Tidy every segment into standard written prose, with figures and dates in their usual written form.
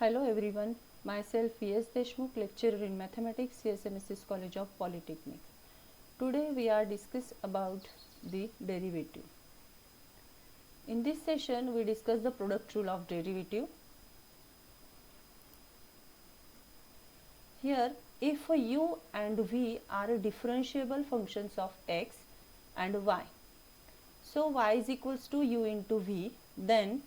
Hello everyone, myself V.S. Deshmukh, lecturer in Mathematics, CSMSS College of Polytechnic. Today we are discuss about the derivative. In this session we discuss the product rule of derivative. Here if u and v are differentiable functions of x and y, so y is equals to u into v, then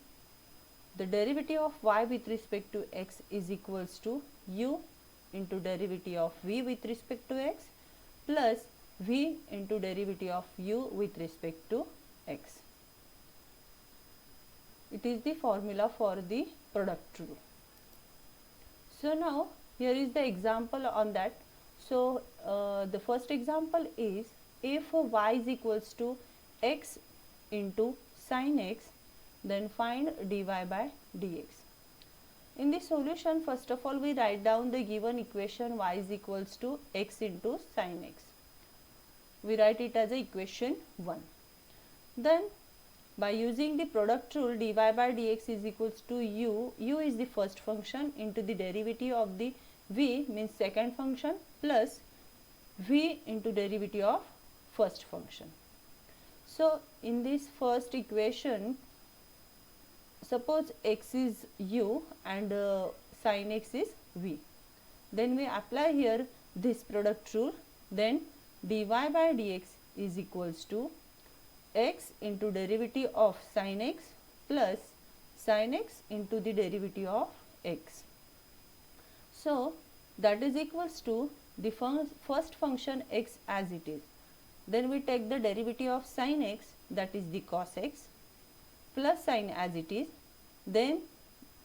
the derivative of y with respect to x is equals to u into derivative of v with respect to x plus v into derivative of u with respect to x. It is the formula for the product rule. So now here is the example on that. So the first example is if y is equals to x into sin x, then find dy by dx. In the solution, first of all we write down the given equation y is equals to x into sin x. We write it as a equation 1. Then by using the product rule, dy by dx is equals to u is the first function into the derivative of the v means second function plus v into derivative of first function. So in this first equation, suppose x is u and sin x is v. Then we apply here this product rule. Then dy by dx is equals to x into derivative of sin x plus sin x into the derivative of x. So that is equals to the first function x as it is. Then we take the derivative of sin x, that is the cos x, plus sin as it is, then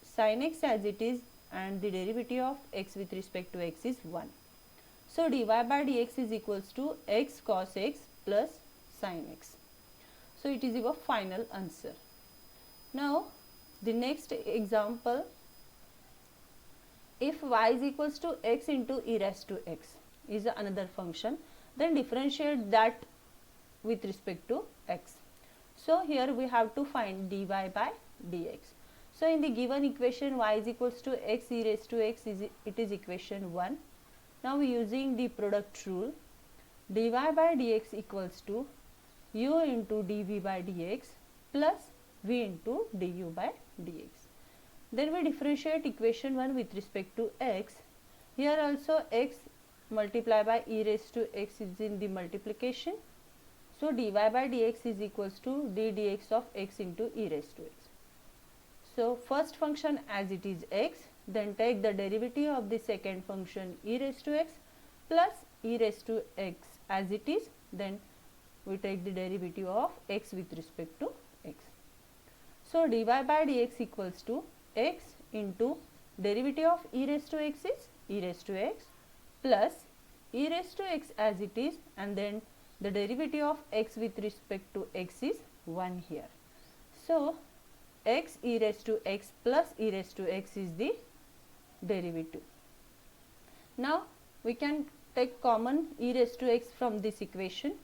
sin x as it is, and the derivative of x with respect to x is 1. So dy by dx is equals to x cos x plus sin x. So it is your final answer. Now the next example, if y is equals to x into e raised to x is another function, then differentiate that with respect to x. So here we have to find dy by dx. So in the given equation y is equals to x e raised to x, it is equation 1. Now using the product rule, dy by dx equals to u into dv by dx plus v into du by dx. Then we differentiate equation 1 with respect to x. Here also x multiplied by e raised to x is in the multiplication. So dy by dx is equals to d dx of x into e raised to x. So first function as it is x, then take the derivative of the second function e raised to x plus e raised to x as it is, then we take the derivative of x with respect to x. So dy by dx equals to x into derivative of e raised to x is e raised to x plus e raised to x as it is, and then the derivative of x with respect to x is 1 here. So x e raised to x plus e raised to x is the derivative. Now we can take common e raised to x from this equation.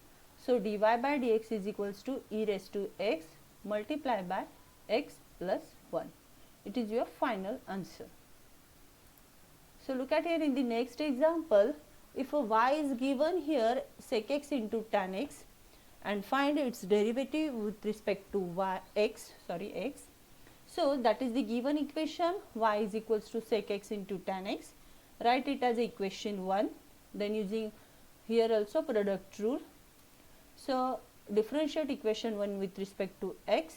So dy by dx is equals to e raised to x multiplied by x plus 1. It is your final answer. So look at here in the next example, if a y is given here sec x into tan x and find its derivative with respect to x. So that is the given equation, y is equals to sec x into tan x. Write it as equation 1. Then using here also product rule. So differentiate equation 1 with respect to x.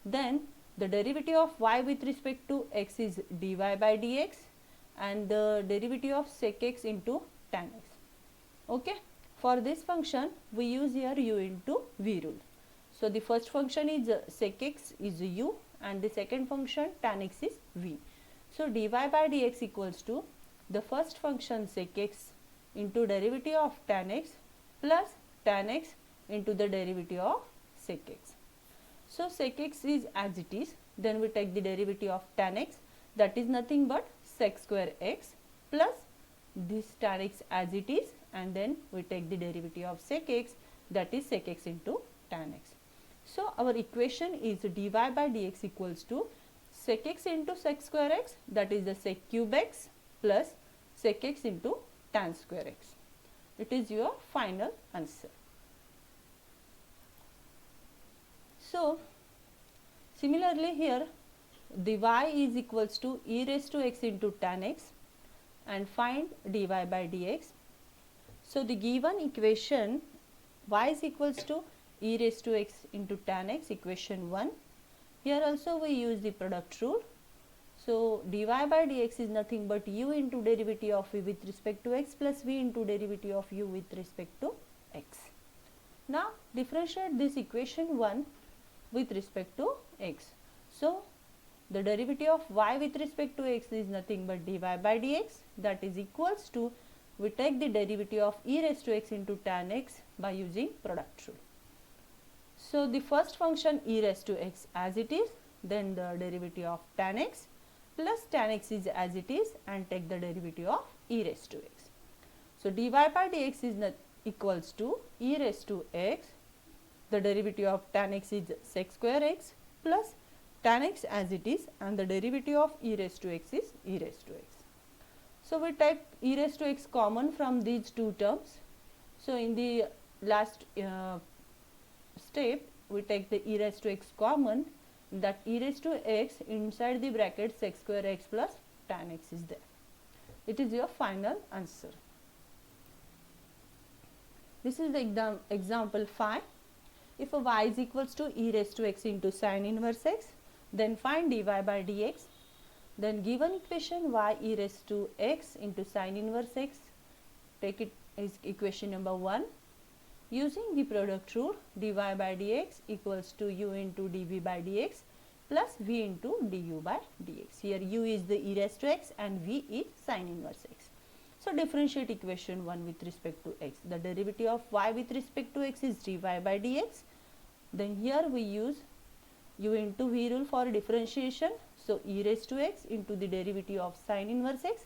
Then the derivative of y with respect to x is dy by dx and the derivative of sec x into tan x. Okay. For this function we use here u into v rule. So the first function is sec x is u and the second function tan x is v. So dy by dx equals to the first function sec x into derivative of tan x plus tan x into the derivative of sec x. So sec x is as it is, then we take the derivative of tan x, that is nothing but sec square x plus this tan x as it is, and then we take the derivative of sec x, that is sec x into tan x. So our equation is dy by dx equals to sec x into sec square x, that is the sec cube x plus sec x into tan square x. It is your final answer. So similarly here the y is equals to e raised to x into tan x and find dy by dx. So the given equation y is equals to e raised to x into tan x, equation 1. Here also we use the product rule. So dy by dx is nothing but u into derivative of v with respect to x plus v into derivative of u with respect to x. Now differentiate this equation 1 with respect to x. So the derivative of y with respect to x is nothing but dy by dx, that is equals to, we take the derivative of e raised to x into tan x by using product rule. So the first function e raised to x as it is, then the derivative of tan x plus tan x is as it is, and take the derivative of e raised to x. So dy by dx is equals to e raised to x, the derivative of tan x is sec square x plus tan x as it is, and the derivative of e raised to x is e raised to x. So we take e raised to x common from these two terms. So in the last step we take the e raised to x common, that e raised to x inside the bracket sec square x plus tan x is there. It is your final answer. This is the example 5. If a y is equals to e raised to x into sin inverse x, then find dy by dx. Then given equation y e raised to x into sin inverse x, take it as equation number 1. Using the product rule, dy by dx equals to u into dv by dx plus v into du by dx. Here u is the e raised to x and v is sin inverse x. So differentiate equation 1 with respect to x. The derivative of y with respect to x is dy by dx. Then here we use u into v rule for differentiation. So e raised to x into the derivative of sin inverse x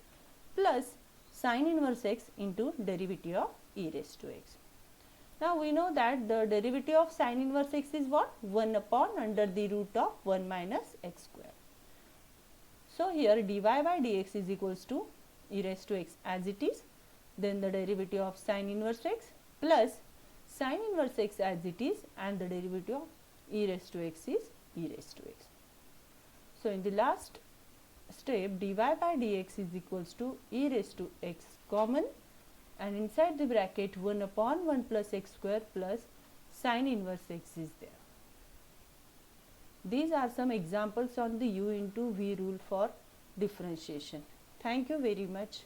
plus sin inverse x into derivative of e raised to x. Now we know that the derivative of sin inverse x is what? 1 upon under the root of 1 minus x square. So here dy by dx is equals to e raised to x as it is, then the derivative of sin inverse x plus sin inverse x as it is, and the derivative of e raised to x is e raised to x. So in the last step dy by dx is equals to e raised to x common, and inside the bracket 1 upon 1 plus x square plus sin inverse x is there. These are some examples on the u into v rule for differentiation. Thank you very much.